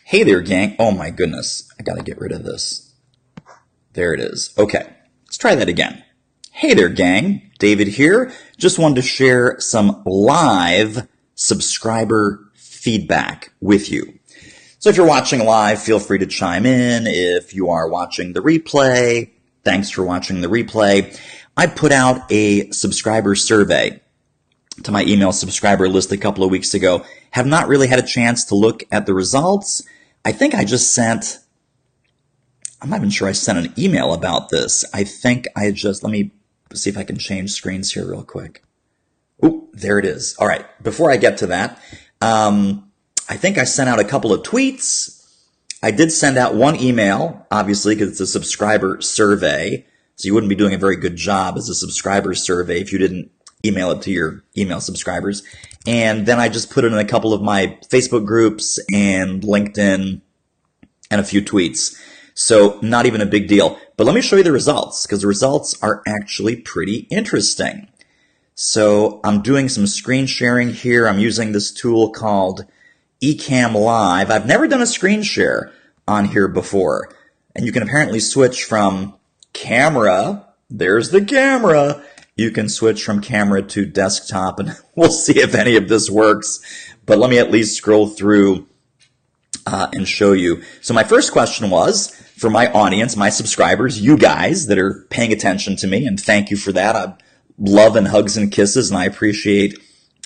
Hey there, gang. Oh my goodness. I gotta get rid of this. There it is. Okay. Let's try that again. Hey there, gang. David here. Just wanted to share some live subscriber feedback with you. So if you're watching live, feel free to chime in. If you are watching the replay, thanks for watching the replay. I put out a subscriber survey to my email subscriber list a couple of weeks ago. Have not really had a chance to look at the results. I think I just sent, I'm not even sure I sent an email about this. Let me see if I can change screens here real quick. Oh, there it is. All right. Before I get to that, I think I sent out a couple of tweets. I did send out one email, obviously, because it's a subscriber survey. So you wouldn't be doing a very good job as a subscriber survey if you didn't email it to your email subscribers. And then I just put it in a couple of my Facebook groups and LinkedIn and a few tweets. So not even a big deal. But let me show you the results, because the results are actually pretty interesting. So I'm doing some screen sharing here. I'm using this tool called Ecamm Live. I've never done a screen share on here before. And you can apparently switch from camera. There's the camera. You can switch from camera to desktop, and we'll see if any of this works. But let me at least scroll through and show you. So my first question was for my audience, my subscribers, you guys that are paying attention to me, and thank you for that. I love and hugs and kisses, and I appreciate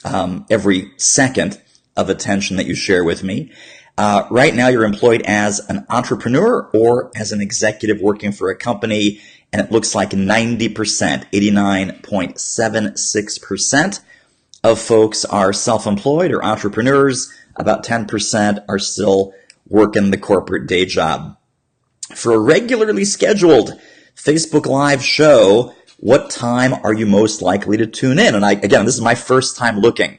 every second of attention that you share with me. Right now, you're employed as an entrepreneur or as an executive working for a company, and it looks like 90%, 89.76% of folks are self-employed or entrepreneurs. About 10% are still working the corporate day job. For a regularly scheduled Facebook Live show, what time are you most likely to tune in? And again, this is my first time looking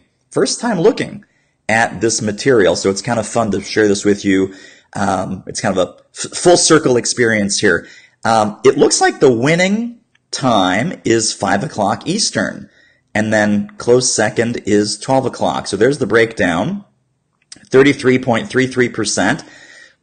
at this material, so it's kind of fun to share this with you. It's kind of a full circle experience here. It looks like the winning time is 5 o'clock Eastern, and then close second is 12 o'clock. So there's the breakdown. 33.33%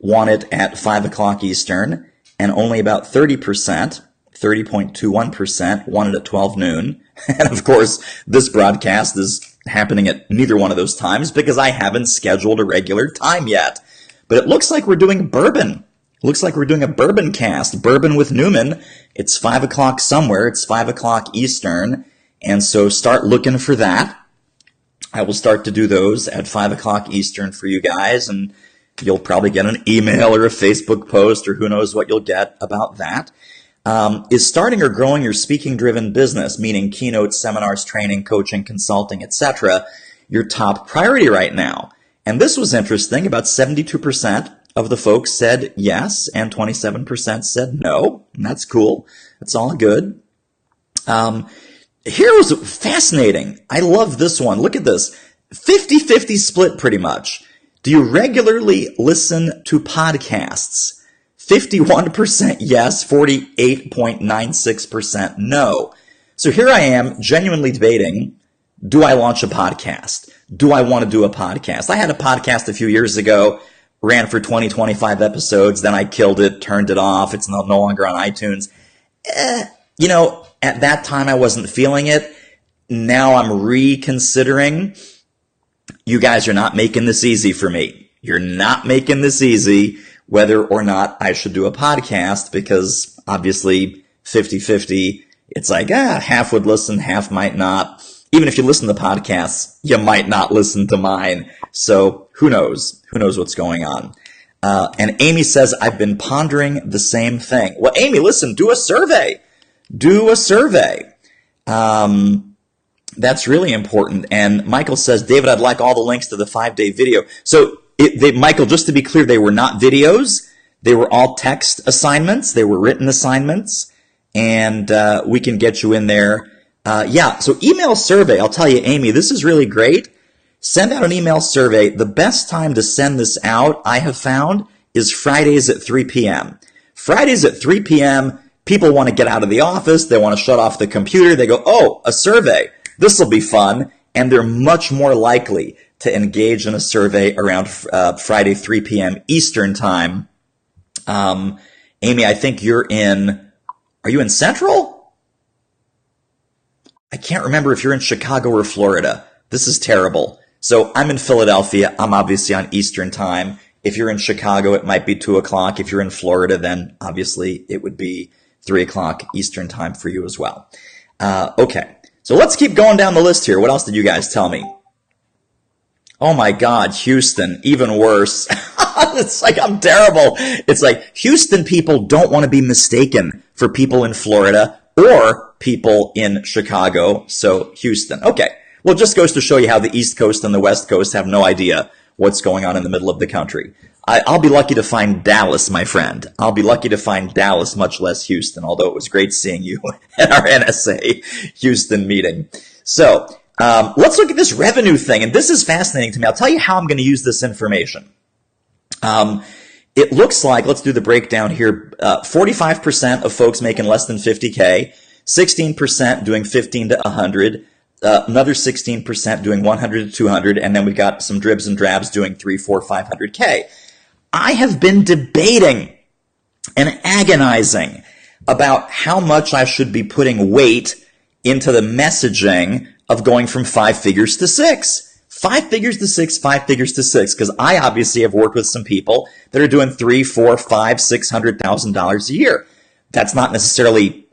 want it at 5 o'clock Eastern, and only about 30%, 30.21% want it at 12 noon. And of course, this broadcast is happening at neither one of those times because I haven't scheduled a regular time yet. But it looks like we're doing bourbon. Looks like we're doing a bourbon cast, Bourbon with Newman. It's 5 o'clock somewhere. It's 5 o'clock Eastern. And so start looking for that. I will start to do those at 5 o'clock Eastern for you guys, and you'll probably get an email or a Facebook post or who knows what you'll get about that. Is starting or growing your speaking-driven business, meaning keynotes, seminars, training, coaching, consulting, etc., your top priority right now? And this was interesting. About 72% of the folks said yes, and 27% said no. And that's cool. That's all good. Here was fascinating. I love this one. Look at this. 50-50 split pretty much. Do you regularly listen to podcasts? 51% yes, 48.96% no. So here I am genuinely debating, do I launch a podcast? Do I want to do a podcast? I had a podcast a few years ago, ran for 20, 25 episodes, then I killed it, turned it off. It's no longer on iTunes. At that time I wasn't feeling it. Now I'm reconsidering. You guys are not making this easy for me. You're not making this easy whether or not I should do a podcast, because obviously 50-50, it's like, half would listen, half might not. Even if you listen to podcasts, you might not listen to mine. So who knows? Who knows what's going on? And Amy says, I've been pondering the same thing. Well, Amy, listen, do a survey. Do a survey. That's really important. And Michael says, David, I'd like all the links to the 5-day video. So Michael, just to be clear, they were not videos. They were all text assignments. They were written assignments. And we can get you in there. So email survey. I'll tell you, Amy, this is really great. Send out an email survey. The best time to send this out, I have found, is Fridays at 3 p.m. Fridays at 3 p.m., people want to get out of the office. They want to shut off the computer. They go, oh, a survey. This will be fun. And they're much more likely to engage in a survey around Friday, 3 p.m. Eastern time. Amy, I think are you in Central? I can't remember if you're in Chicago or Florida. This is terrible. So I'm in Philadelphia. I'm obviously on Eastern time. If you're in Chicago, it might be 2 o'clock. If you're in Florida, then obviously it would be 3 o'clock Eastern time for you as well. Okay. So let's keep going down the list here. What else did you guys tell me? Oh my God, Houston, even worse. It's like I'm terrible. It's like Houston people don't want to be mistaken for people in Florida or people in Chicago. So Houston. Okay. Well, it just goes to show you how the East Coast and the West Coast have no idea what's going on in the middle of the country. I'll be lucky to find Dallas, my friend. I'll be lucky to find Dallas, much less Houston, although it was great seeing you at our NSA Houston meeting. So let's look at this revenue thing, and this is fascinating to me. I'll tell you how I'm going to use this information. It looks like, let's do the breakdown here, 45% of folks making less than 50K, 16% doing 15 to 100, another 16% doing 100 to 200, and then we got some dribs and drabs doing 3, 4, 500K. I have been debating and agonizing about how much I should be putting weight into the messaging of going from 5 figures to 6. 5 figures to 6, 5 figures to 6, because I obviously have worked with some people that are doing 3, 4, 5, $600,000 a year. That's not necessarily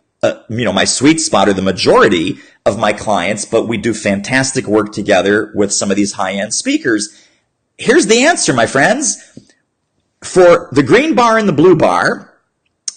my sweet spot or the majority of my clients, but we do fantastic work together with some of these high-end speakers. Here's the answer, my friends. For the green bar and the blue bar,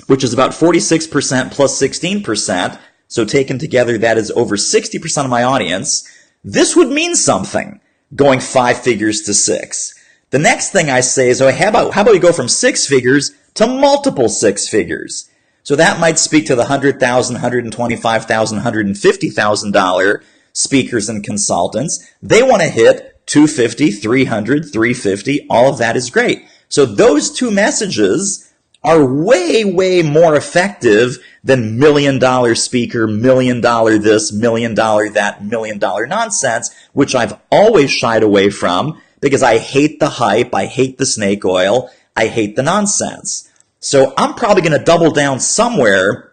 which is about 46% plus 16%, so taken together, that is over 60% of my audience, this would mean something, going 5 figures to 6. The next thing I say is, how about we go from 6 figures to multiple 6 figures? So that might speak to the $100,000, $125,000, $150,000 speakers and consultants. They want to hit 250, 300, 350. All of that is great. So those two messages are way, way more effective than $1 million speaker, $1 million this, $1 million that, $1 million nonsense, which I've always shied away from because I hate the hype, I hate the snake oil, I hate the nonsense. So I'm probably going to double down somewhere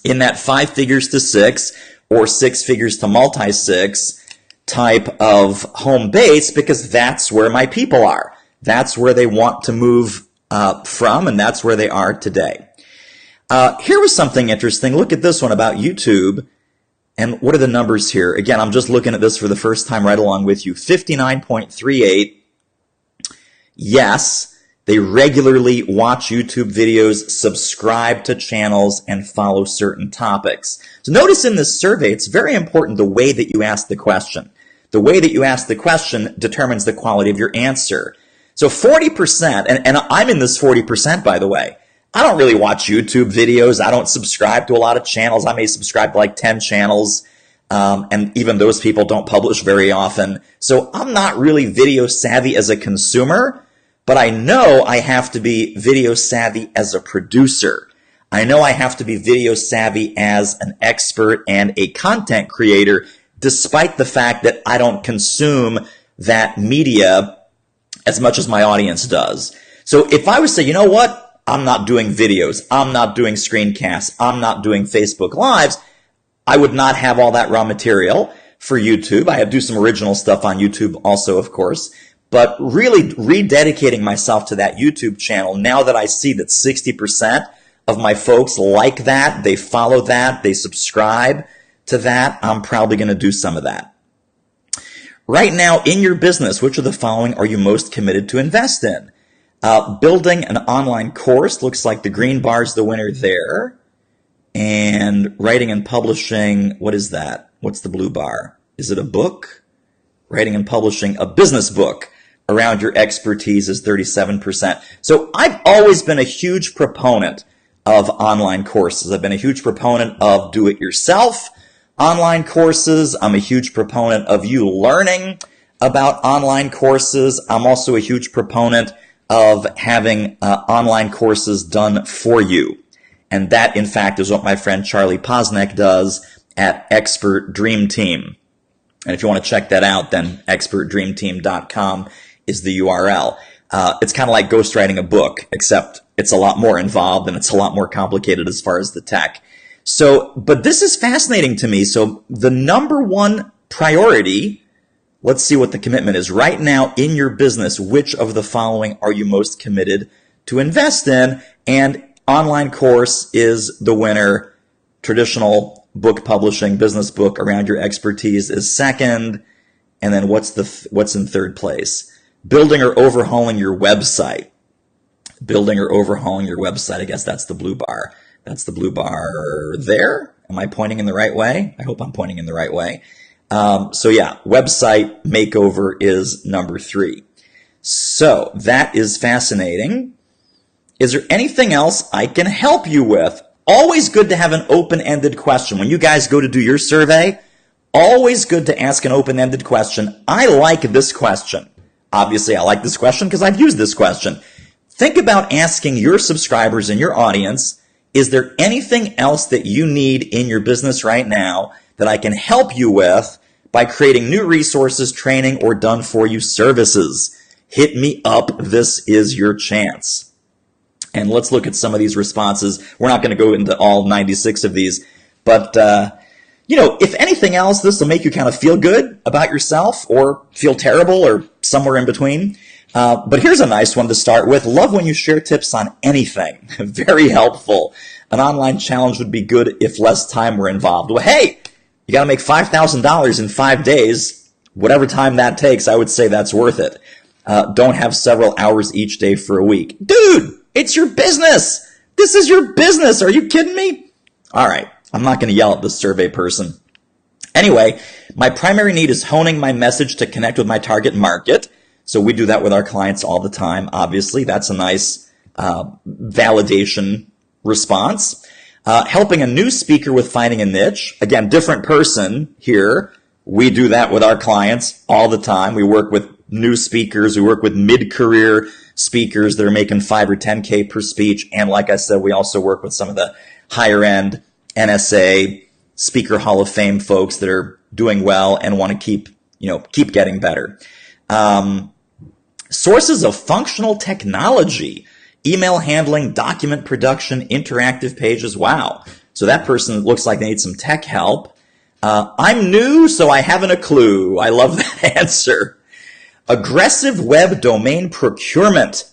in that 5 figures to 6 or 6 figures to multi-6 type of home base because that's where my people are. That's where they want to move from, and that's where they are today. Here was something interesting. Look at this one about YouTube. And what are the numbers here? Again, I'm just looking at this for the first time right along with you. 59.38. Yes, they regularly watch YouTube videos, subscribe to channels, and follow certain topics. So notice in this survey, it's very important the way that you ask the question. The way that you ask the question determines the quality of your answer. So 40%, and I'm in this 40%, by the way. I don't really watch YouTube videos. I don't subscribe to a lot of channels. I may subscribe to like 10 channels, and even those people don't publish very often. So I'm not really video savvy as a consumer, but I know I have to be video savvy as a producer. I know I have to be video savvy as an expert and a content creator, despite the fact that I don't consume that media as much as my audience does. So if I would say, you know what? I'm not doing videos. I'm not doing screencasts. I'm not doing Facebook Lives. I would not have all that raw material for YouTube. I do some original stuff on YouTube also, of course. But really rededicating myself to that YouTube channel now that I see that 60% of my folks like that, they follow that, they subscribe to that, I'm probably going to do some of that. Right now, in your business, which of the following are you most committed to invest in? Building an online course, looks like the green bar is the winner there. And writing and publishing, what is that? What's the blue bar? Is it a book? Writing and publishing a business book around your expertise is 37%. So I've always been a huge proponent of online courses. I've been a huge proponent of do-it-yourself online courses. I'm a huge proponent of you learning about online courses. I'm also a huge proponent of having online courses done for you. And that, in fact, is what my friend Charlie Posnick does at Expert Dream Team. And if you want to check that out, then expertdreamteam.com is the URL. It's kind of like ghostwriting a book, except it's a lot more involved and it's a lot more complicated as far as the tech. So, but this is fascinating to me. So the number one priority, let's see what the commitment is right now in your business. Which of the following are you most committed to invest in? And online course is the winner. Traditional book publishing, business book around your expertise is second. And then what's in third place? Building or overhauling your website. Building or overhauling your website. I guess that's the blue bar. That's the blue bar there. Am I pointing in the right way? I hope I'm pointing in the right way. So yeah, website makeover is number 3. So that is fascinating. Is there anything else I can help you with? Always good to have an open-ended question. When you guys go to do your survey, always good to ask an open-ended question. I like this question. Obviously, I like this question because I've used this question. Think about asking your subscribers and your audience, is there anything else that you need in your business right now that I can help you with by creating new resources, training, or done-for-you services? Hit me up. This is your chance. And let's look at some of these responses. We're not going to go into all 96 of these, but if anything else, this will make you kind of feel good about yourself or feel terrible or somewhere in between. But here's a nice one to start with. Love when you share tips on anything. Very helpful. An online challenge would be good if less time were involved. Well, hey, you got to make $5,000 in 5 days. Whatever time that takes, I would say that's worth it. Don't have several hours each day for a week. Dude, it's your business. This is your business. Are you kidding me? All right. I'm not going to yell at this survey person. Anyway, my primary need is honing my message to connect with my target market. So we do that with our clients all the time. Obviously, that's a nice validation response. Helping a new speaker with finding a niche. Again, different person here. We do that with our clients all the time. We work with new speakers. We work with mid-career speakers that are making 5 or 10K per speech. And like I said, we also work with some of the higher end NSA Speaker Hall of Fame folks that are doing well and want to keep getting better. Sources of functional technology, email handling, document production, interactive pages. Wow. So that person looks like they need some tech help. I'm new, so I haven't a clue. I love that answer. Aggressive web domain procurement.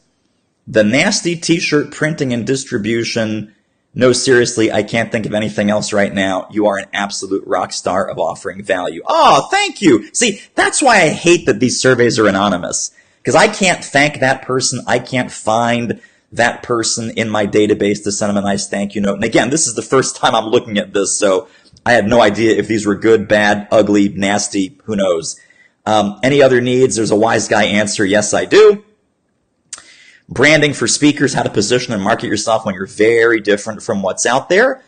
The nasty t-shirt printing and distribution. No, seriously, I can't think of anything else right now. You are an absolute rock star of offering value. Oh, thank you. See, that's why I hate that these surveys are anonymous. Because I can't thank that person. I can't find that person in my database to send them a nice thank you note. And again, this is the first time I'm looking at this, so I had no idea if these were good, bad, ugly, nasty, who knows. Any other needs? There's a wise guy answer. Yes, I do. Branding for speakers, how to position and market yourself when you're very different from what's out there.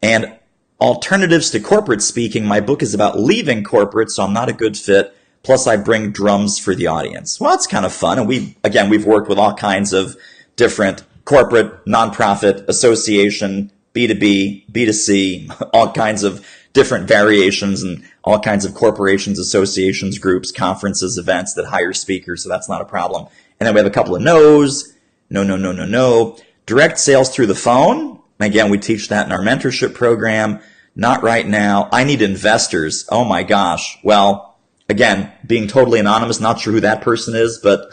And alternatives to corporate speaking. My book is about leaving corporate, so I'm not a good fit. Plus, I bring drums for the audience. Well, it's kind of fun. And we've worked with all kinds of different corporate, nonprofit, association, B2B, B2C, all kinds of different variations and all kinds of corporations, associations, groups, conferences, events that hire speakers. So that's not a problem. And then we have a couple of no's. No. Direct sales through the phone. Again, we teach that in our mentorship program. Not right now. I need investors. Oh my gosh. Well, again, being totally anonymous, not sure who that person is, but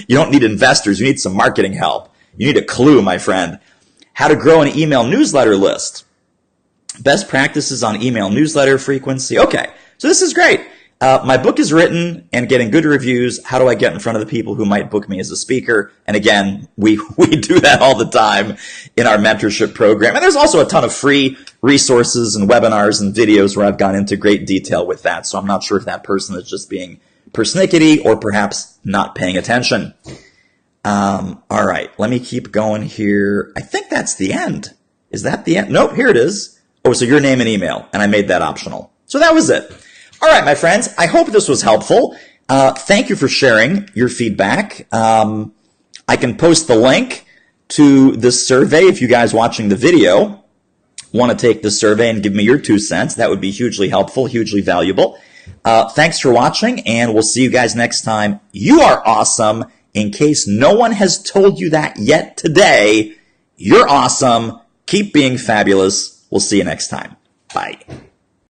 you don't need investors. You need some marketing help. You need a clue, my friend. How to grow an email newsletter list. Best practices on email newsletter frequency. Okay, so this is great. My book is written and getting good reviews. How do I get in front of the people who might book me as a speaker? And again, we do that all the time in our mentorship program. And there's also a ton of free resources and webinars and videos where I've gone into great detail with that. So I'm not sure if that person is just being persnickety or perhaps not paying attention. All right, let me keep going here. I think that's the end. Is that the end? Nope, here it is. Oh, so your name and email, and I made that optional. So that was it. All right, my friends, I hope this was helpful. Thank you for sharing your feedback. I can post the link to this survey if you guys watching the video want to take the survey and give me your 2 cents. That would be hugely helpful, hugely valuable. Thanks for watching, and we'll see you guys next time. You are awesome. In case no one has told you that yet today, you're awesome. Keep being fabulous. We'll see you next time. Bye.